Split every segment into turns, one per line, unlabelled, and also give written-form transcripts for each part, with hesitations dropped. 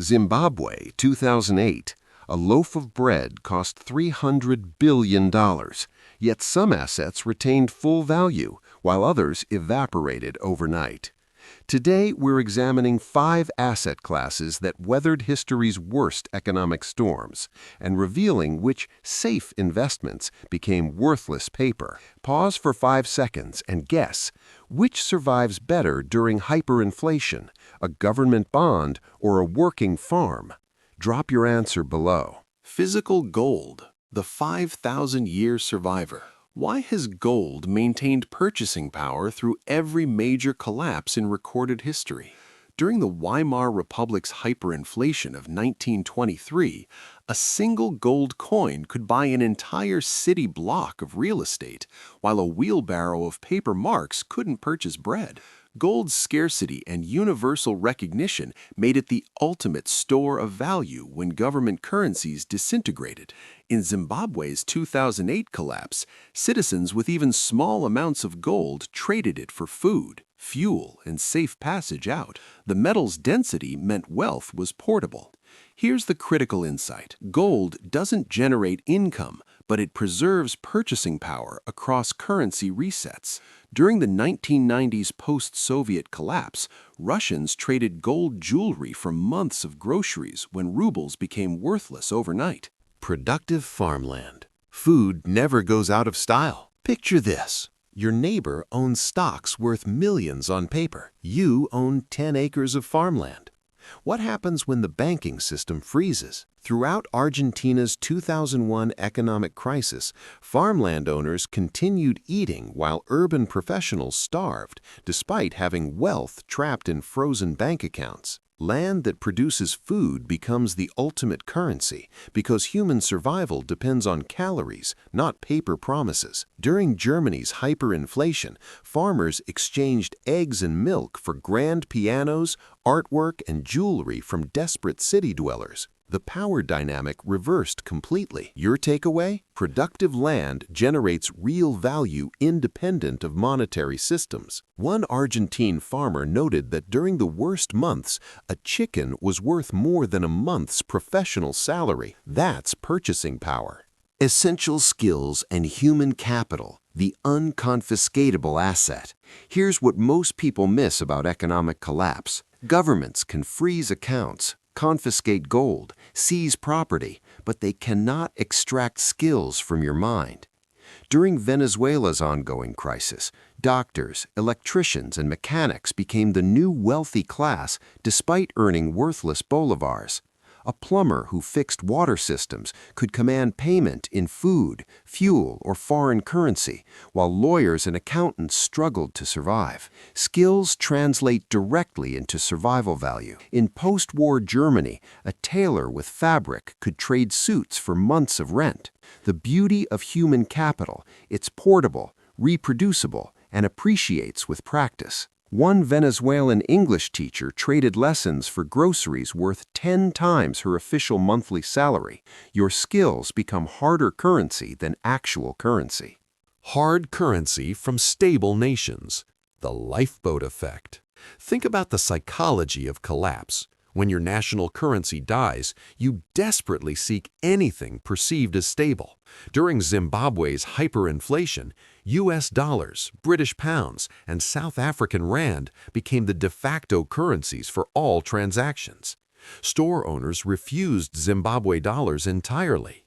Zimbabwe, 2008. A loaf of bread cost $300 billion, yet some assets retained full value, while others evaporated overnight. Today, we're examining 5 asset classes that weathered history's worst economic storms and revealing which safe investments became worthless paper. Pause for 5 seconds and guess, which survives better during hyperinflation, a government bond or a working farm? Drop your answer below.
Physical gold, the 5,000-year survivor. Why has gold maintained purchasing power through every major collapse in recorded history? During the Weimar Republic's hyperinflation of 1923, a single gold coin could buy an entire city block of real estate, while a wheelbarrow of paper marks couldn't purchase bread. Gold's scarcity and universal recognition made it the ultimate store of value when government currencies disintegrated. In Zimbabwe's 2008 collapse, citizens with even small amounts of gold traded it for food, fuel, and safe passage out. The metal's density meant wealth was portable. Here's the critical insight. Gold doesn't generate income, but it preserves purchasing power across currency resets. During the 1990s post-Soviet collapse, Russians traded gold jewelry for months of groceries when rubles became worthless overnight.
Productive farmland. Food never goes out of style. Picture this. Your neighbor owns stocks worth millions on paper. You own 10 acres of farmland. What happens when the banking system freezes? Throughout Argentina's 2001 economic crisis, farmland owners continued eating while urban professionals starved, despite having wealth trapped in frozen bank accounts. Land that produces food becomes the ultimate currency because human survival depends on calories, not paper promises. During Germany's hyperinflation, farmers exchanged eggs and milk for grand pianos, artwork, and jewelry from desperate city dwellers. The power dynamic reversed completely. Your takeaway? Productive land generates real value independent of monetary systems. One Argentine farmer noted that during the worst months, a chicken was worth more than a month's professional salary. That's purchasing power. Essential skills and human capital, the unconfiscatable asset. Here's what most people miss about economic collapse. Governments can freeze accounts, confiscate gold, seize property, but they cannot extract skills from your mind. During Venezuela's ongoing crisis, doctors, electricians, and mechanics became the new wealthy class despite earning worthless bolivars. A plumber who fixed water systems could command payment in food, fuel, or foreign currency, while lawyers and accountants struggled to survive. Skills translate directly into survival value. In post-war Germany, a tailor with fabric could trade suits for months of rent. The beauty of human capital, it's portable, reproducible, and appreciates with practice. One Venezuelan English teacher traded lessons for groceries worth 10 times her official monthly salary. Your skills become harder currency than actual currency.
Hard currency from stable nations. The lifeboat effect. Think about the psychology of collapse. When your national currency dies, you desperately seek anything perceived as stable. During Zimbabwe's hyperinflation, US dollars, British pounds, and South African rand became the de facto currencies for all transactions. Store owners refused Zimbabwe dollars entirely.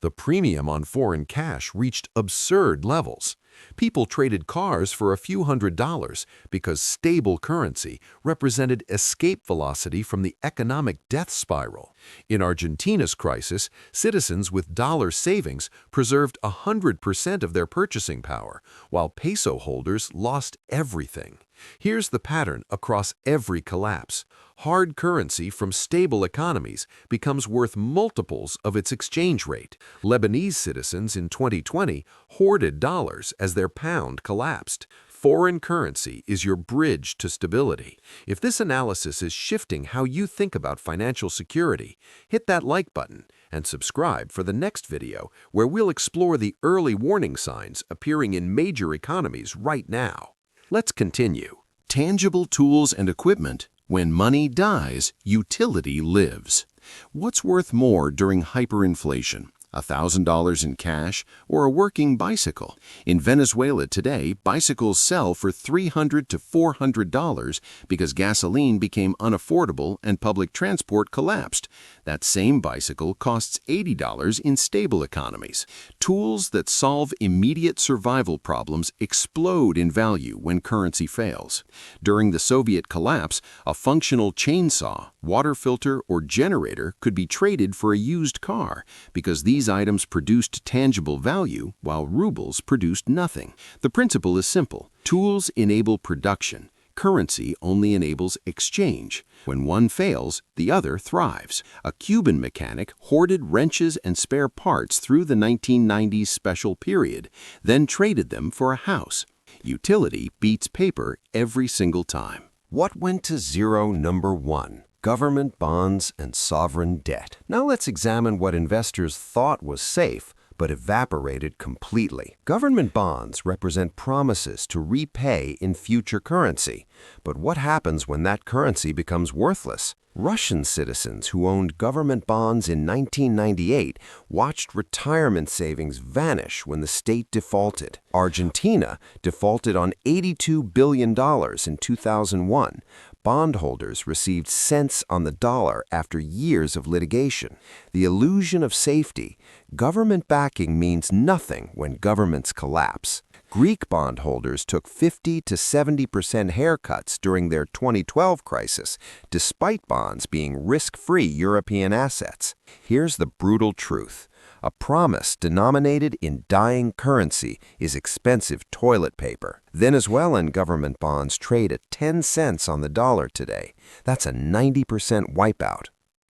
The premium on foreign cash reached absurd levels. People traded cars for a few $100s because stable currency represented escape velocity from the economic death spiral. In Argentina's crisis, citizens with dollar savings preserved 100% of their purchasing power, while peso holders lost everything. Here's the pattern across every collapse. Hard currency from stable economies becomes worth multiples of its exchange rate. Lebanese citizens in 2020 hoarded dollars as their pound collapsed. Foreign currency is your bridge to stability. If this analysis is shifting how you think about financial security, hit that like button and subscribe for the next video where we'll explore the early warning signs appearing in major economies right now. Let's continue. Tangible tools and equipment
When money dies, utility lives. What's worth more during hyperinflation? $1,000 in cash or a working bicycle? In Venezuela today, bicycles sell for $300 to $400 because gasoline became unaffordable and public transport collapsed. That same bicycle costs $80 in stable economies. Tools that solve immediate survival problems explode in value when currency fails. During the Soviet collapse, a functional chainsaw, water filter, or generator could be traded for a used car because these items produced tangible value while rubles produced nothing. The principle is simple. Tools enable production. Currency only enables exchange. When one fails, the other thrives. A Cuban mechanic hoarded wrenches and spare parts through the 1990s special period, then traded them for a house. Utility beats paper every single time.
What went to zero? Number 1. Government bonds and sovereign debt. Now let's examine what investors thought was safe, but evaporated completely. Government bonds represent promises to repay in future currency. But what happens when that currency becomes worthless? Russian citizens who owned government bonds in 1998 watched retirement savings vanish when the state defaulted. Argentina defaulted on $82 billion in 2001. Bondholders received cents on the dollar after years of litigation. The illusion of safety. Government backing means nothing when governments collapse. Greek bondholders took 50 to 70% haircuts during their 2012 crisis, despite bonds being risk-free European assets. Here's the brutal truth. A promise denominated in dying currency is expensive toilet paper. Venezuelan government bonds trade at 10 cents on the dollar today. That's a 90% wipeout.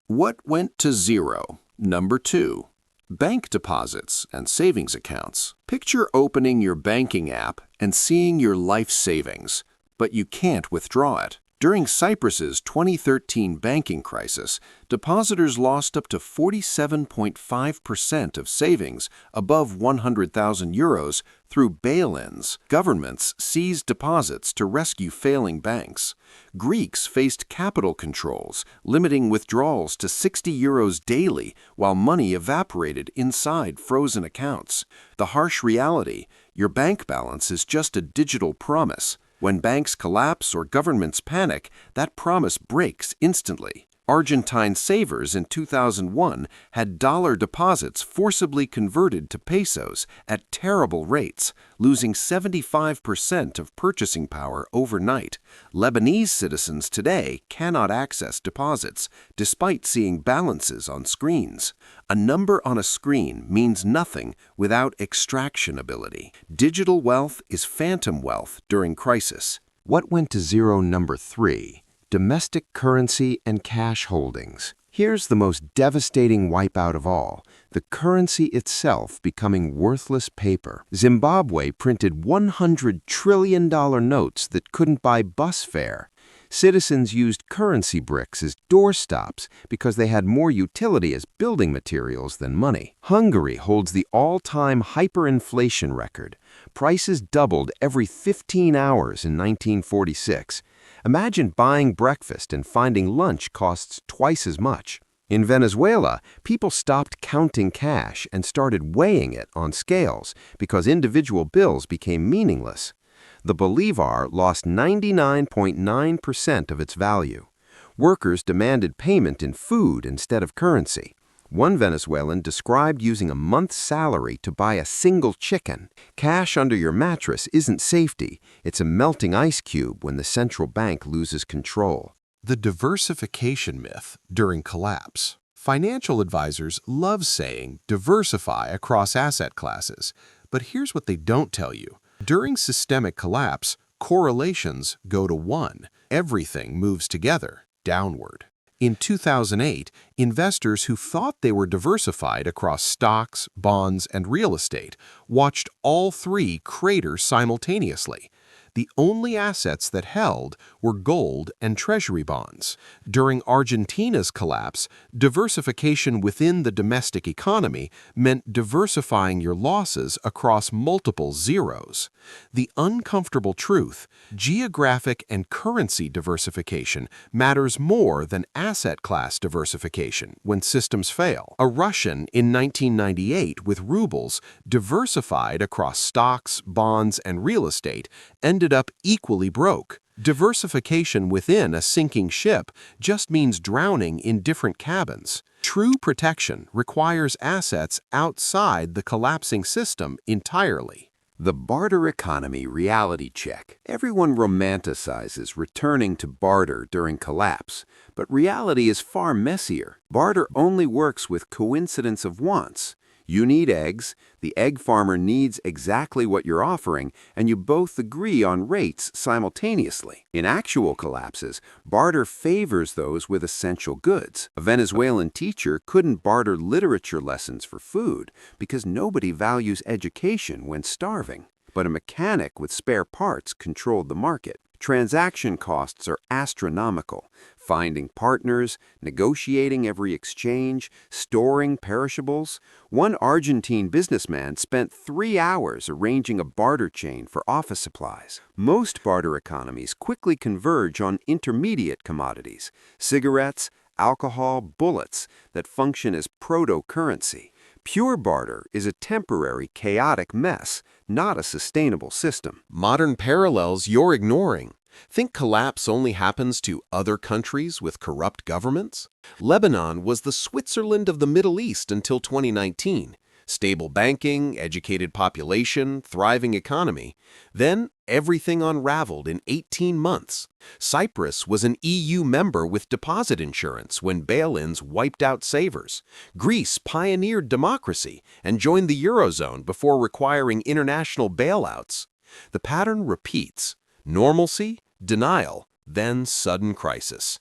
What went to zero? Number 2. Bank deposits and savings accounts. Picture opening your banking app and seeing your life savings, but you can't withdraw it. During Cyprus's 2013 banking crisis, depositors lost up to 47.5% of savings above 100,000 euros through bail-ins. Governments seized deposits to rescue failing banks. Greeks faced capital controls, limiting withdrawals to 60 euros daily while money evaporated inside frozen accounts. The harsh reality: your bank balance is just a digital promise. When banks collapse or governments panic, that promise breaks instantly. Argentine savers in 2001 had dollar deposits forcibly converted to pesos at terrible rates, losing 75% of purchasing power overnight. Lebanese citizens today cannot access deposits, despite seeing balances on screens. A number on a screen means nothing without extraction ability. Digital wealth is phantom wealth during crisis.
What went to zero? Number 3. Domestic currency and cash holdings. Here's the most devastating wipeout of all: the currency itself becoming worthless paper. Zimbabwe printed $100 trillion notes that couldn't buy bus fare. Citizens used currency bricks as doorstops because they had more utility as building materials than money. Hungary holds the all-time hyperinflation record. Prices doubled every 15 hours in 1946. Imagine buying breakfast and finding lunch costs twice as much. In Venezuela, people stopped counting cash and started weighing it on scales because individual bills became meaningless. The bolivar lost 99.9% of its value. Workers demanded payment in food instead of currency. One Venezuelan described using a month's salary to buy a single chicken. Cash under your mattress isn't safety. It's a melting ice cube when the central bank loses control.
The diversification myth during collapse. Financial advisors love saying diversify across asset classes, but here's what they don't tell you. During systemic collapse, correlations go to 1. Everything moves together, downward. In 2008, investors who thought they were diversified across stocks, bonds, and real estate watched all 3 crater simultaneously.
The only assets that held were gold and treasury bonds. During Argentina's collapse, diversification within the domestic economy meant diversifying your losses across multiple zeros. The uncomfortable truth: geographic and currency diversification matters more than asset class diversification when systems fail. A Russian in 1998 with rubles diversified across stocks, bonds, and real estate ended up equally broke. Diversification within a sinking ship just means drowning in different cabins. True protection requires assets outside the collapsing system entirely.
The barter economy reality check. Everyone romanticizes returning to barter during collapse, but reality is far messier. Barter only works with coincidence of wants. You need eggs, the egg farmer needs exactly what you're offering, and you both agree on rates simultaneously. In actual collapses, barter favors those with essential goods. A Venezuelan teacher couldn't barter literature lessons for food because nobody values education when starving. But a mechanic with spare parts controlled the market. Transaction costs are astronomical. Finding partners, negotiating every exchange, storing perishables. One Argentine businessman spent 3 hours arranging a barter chain for office supplies. Most barter economies quickly converge on intermediate commodities: cigarettes, alcohol, bullets that function as proto-currency. Pure barter is a temporary, chaotic mess, not a sustainable system.
Modern parallels you're ignoring. Think collapse only happens to other countries with corrupt governments? Lebanon was the Switzerland of the Middle East until 2019. Stable banking, educated population, thriving economy. Then everything unraveled in 18 months. Cyprus was an EU member with deposit insurance when bail-ins wiped out savers. Greece pioneered democracy and joined the Eurozone before requiring international bailouts. The pattern repeats: normalcy, denial, then sudden crisis.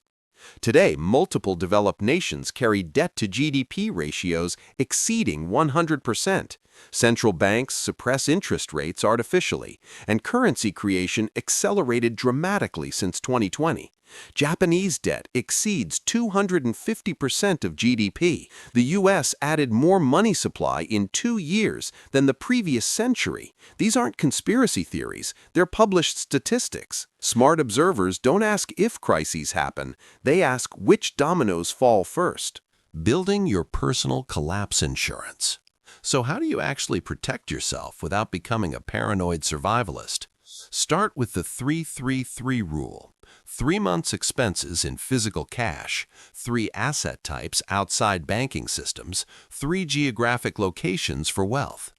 Today, multiple developed nations carry debt-to-GDP ratios exceeding 100%. Central banks suppress interest rates artificially, and currency creation accelerated dramatically since 2020. Japanese debt exceeds 250% of GDP. The U.S. added more money supply in 2 years than the previous century. These aren't conspiracy theories, they're published statistics. Smart observers don't ask if crises happen, they ask which dominoes fall first.
Building your personal collapse insurance. So how do you actually protect yourself without becoming a paranoid survivalist? Start with the 3-3-3 rule. 3 months' expenses in physical cash, 3 asset types outside banking systems, 3 geographic locations for wealth.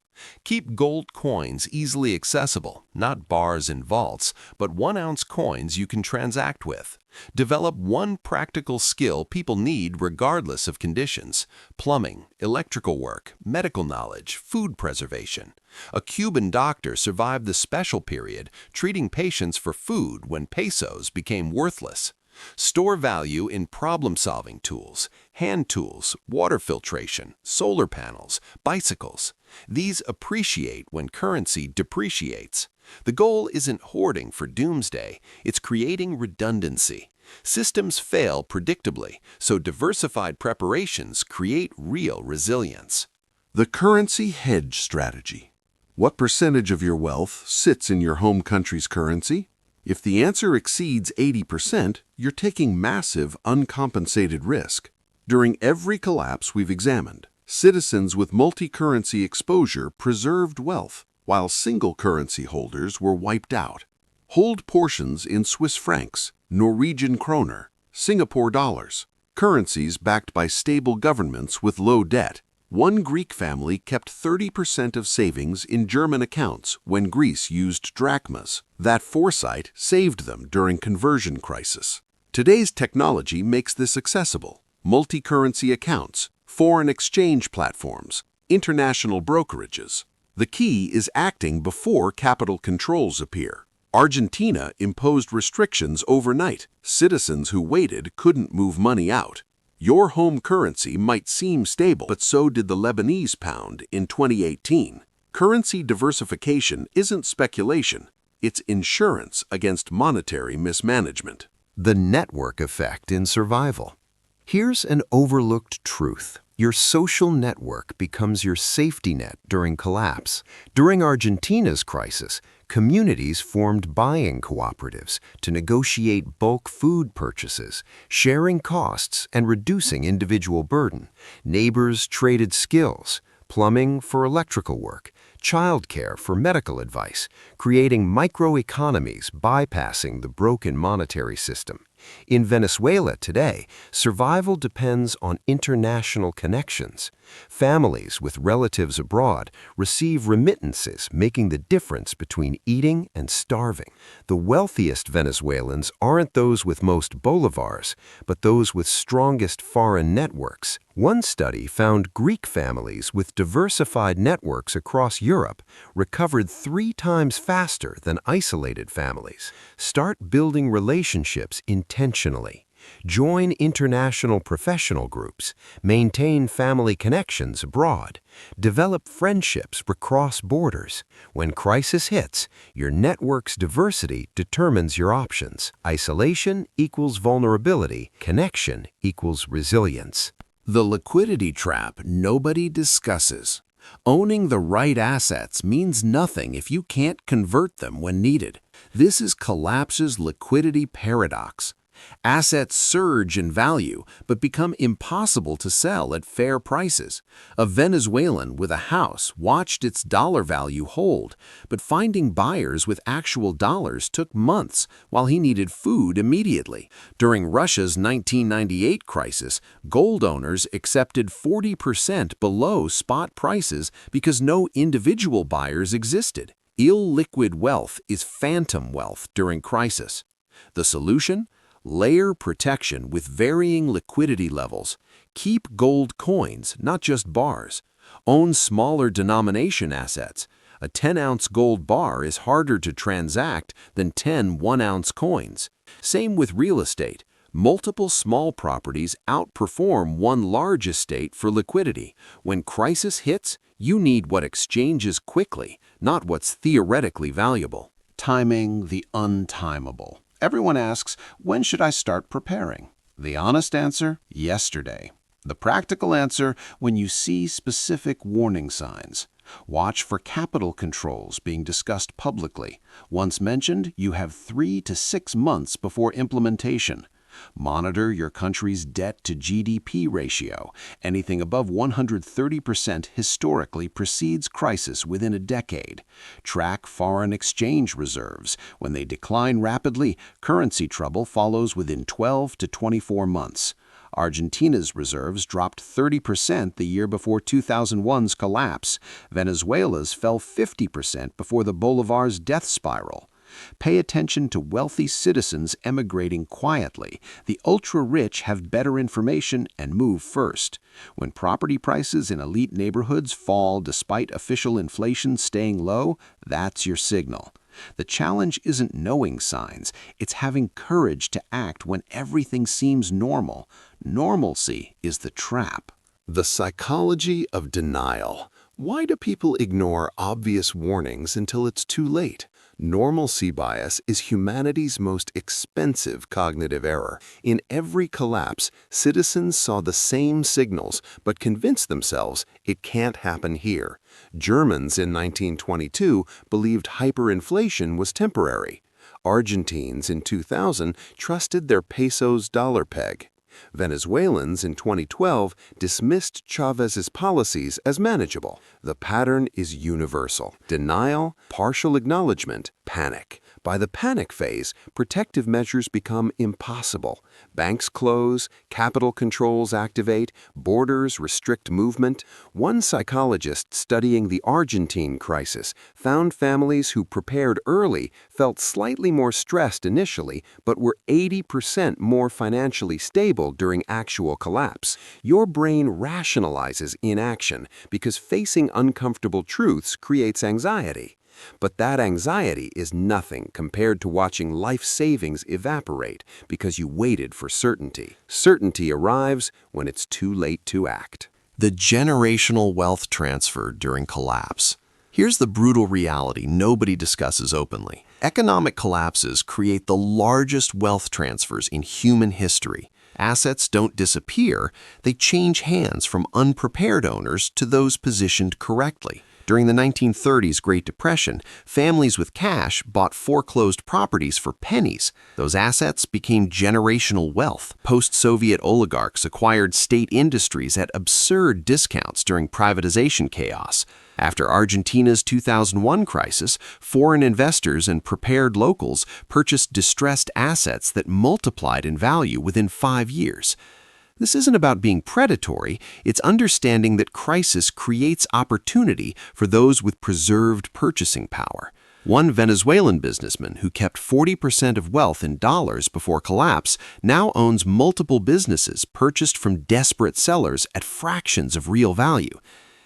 Keep gold coins easily accessible, not bars in vaults, but 1-ounce coins you can transact with. Develop one practical skill people need regardless of conditions: plumbing, electrical work, medical knowledge, food preservation. A Cuban doctor survived the special period, treating patients for food when pesos became worthless. Store value in problem-solving tools, hand tools, water filtration, solar panels, bicycles. These appreciate when currency depreciates. The goal isn't hoarding for doomsday, it's creating redundancy. Systems fail predictably, so diversified preparations create real resilience.
The currency hedge strategy. What percentage of your wealth sits in your home country's currency? If the answer exceeds 80%, you're taking massive, uncompensated risk. During every collapse we've examined, citizens with multi-currency exposure preserved wealth, while single-currency holders were wiped out. Hold portions in Swiss francs, Norwegian kroner, Singapore dollars, currencies backed by stable governments with low debt. One Greek family kept 30% of savings in German accounts when Greece used drachmas. That foresight saved them during conversion crisis. Today's technology makes this accessible: multi-currency accounts, foreign exchange platforms, international brokerages. The key is acting before capital controls appear. Argentina imposed restrictions overnight. Citizens who waited couldn't move money out. Your home currency might seem stable, but so did the Lebanese pound in 2018. Currency diversification isn't speculation,
It's insurance against monetary mismanagement.
The network effect in survival. Here's an overlooked truth. Your social network becomes your safety net during collapse. During Argentina's crisis, communities formed buying cooperatives to negotiate bulk food purchases, sharing costs and reducing individual burden. Neighbors traded skills, plumbing for electrical work, childcare for medical advice, creating microeconomies bypassing the broken monetary system. In Venezuela today, survival depends on international connections. Families with relatives abroad receive remittances, making the difference between eating and starving. The wealthiest Venezuelans aren't those with most bolivars, but those with strongest foreign networks. One study found Greek families with diversified networks across Europe recovered 3 times faster than isolated families. Start building relationships intentionally. Join international professional groups. Maintain family connections abroad. Develop friendships across borders. When crisis hits, your network's diversity determines your options. Isolation equals vulnerability. Connection equals resilience.
The liquidity trap nobody discusses. Owning the right assets means nothing if you can't convert them when needed. This is collapse's liquidity paradox. Assets surge in value but become impossible to sell at fair prices. A Venezuelan with a house watched its dollar value hold, but finding buyers with actual dollars took months while he needed food immediately. During Russia's 1998 crisis, gold owners accepted 40% below spot prices because no individual buyers existed. Illiquid wealth is phantom wealth during crisis. The solution? Layer protection with varying liquidity levels. Keep gold coins, not just bars. Own smaller denomination assets. A 10-ounce gold bar is harder to transact than 10 1-ounce coins. Same with real estate. Multiple small properties outperform one large estate for liquidity. When crisis hits, you need what exchanges quickly, not what's theoretically valuable.
Timing the untimable. Everyone asks, when should I start preparing? The honest answer, yesterday. The practical answer, when you see specific warning signs. Watch for capital controls being discussed publicly. Once mentioned, you have 3 to 6 months before implementation. Monitor your country's debt to GDP ratio. Anything above 130% historically precedes crisis within a decade. Track foreign exchange reserves. When they decline rapidly, currency trouble follows within 12 to 24 months. Argentina's reserves dropped 30% the year before 2001's collapse. Venezuela's fell 50% before the Bolivar's death spiral. Pay attention to wealthy citizens emigrating quietly. The ultra-rich have better information and move first. When property prices in elite neighborhoods fall despite official inflation staying low, that's your signal. The challenge isn't knowing signs, it's having courage to act when everything seems normal. Normalcy is the trap.
The psychology of denial. Why do people ignore obvious warnings until it's too late? Normalcy bias is humanity's most expensive cognitive error. In every collapse, citizens saw the same signals but convinced themselves it can't happen here. Germans in 1922 believed hyperinflation was temporary. Argentines in 2000 trusted their peso's dollar peg. Venezuelans in 2012 dismissed Chavez's policies as manageable. The pattern is universal. Denial, partial acknowledgement, panic. By the panic phase, protective measures become impossible. Banks close, capital controls activate, borders restrict movement. One psychologist studying the Argentine crisis found families who prepared early felt slightly more stressed initially, but were 80% more financially stable during actual collapse. Your brain rationalizes inaction because facing uncomfortable truths creates anxiety. But that anxiety is nothing compared to watching life savings evaporate because you waited for certainty. Certainty arrives when it's too late to act.
The generational wealth transfer during collapse.
Here's the brutal reality nobody discusses openly. Economic collapses create the largest wealth transfers in human history. Assets don't disappear, they change hands from unprepared owners to those positioned correctly. During the 1930s Great Depression, families with cash bought foreclosed properties for pennies. Those assets became generational wealth. Post-Soviet oligarchs acquired state industries at absurd discounts during privatization chaos. After Argentina's 2001 crisis, foreign investors and prepared locals purchased distressed assets that multiplied in value within 5 years. This isn't about being predatory, it's understanding that crisis creates opportunity for those with preserved purchasing power. One Venezuelan businessman who kept 40% of wealth in dollars before collapse now owns multiple businesses purchased from desperate sellers at fractions of real value.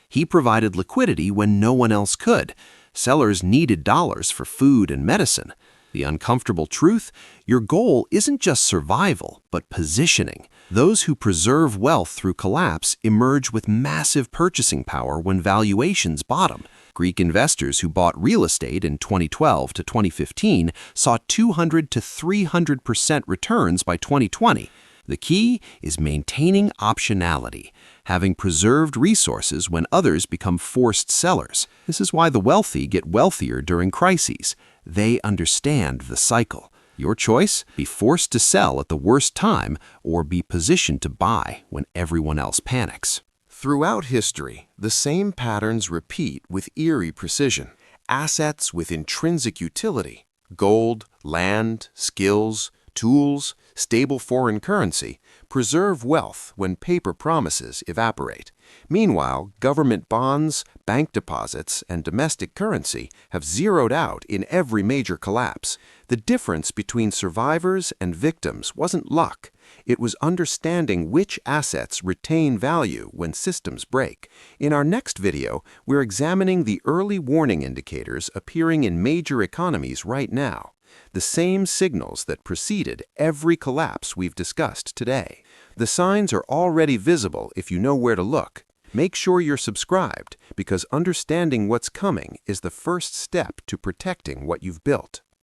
He provided liquidity when no one else could. Sellers needed dollars for food and medicine. The uncomfortable truth? Your goal isn't just survival, but positioning. Those who preserve wealth through collapse emerge with massive purchasing power when valuations bottom. Greek investors who bought real estate in 2012 to 2015 saw 200 to 300% returns by 2020. The key is maintaining optionality, having preserved resources when others become forced sellers. This is why the wealthy get wealthier during crises. They understand the cycle. Your choice? Be forced to sell at the worst time or be positioned to buy when everyone else panics.
Throughout history, the same patterns repeat with eerie precision. Assets with intrinsic utility, gold, land, skills, tools, stable foreign currency, preserve wealth when paper promises evaporate. Meanwhile, government bonds, bank deposits, and domestic currency have zeroed out in every major collapse. The difference between survivors and victims wasn't luck. It was understanding which assets retain value when systems break. In our next video, we're examining the early warning indicators appearing in major economies right now. The same signals that preceded every collapse we've discussed today. The signs are already visible if you know where to look. Make sure you're subscribed, because understanding what's coming is the first step to protecting what you've built.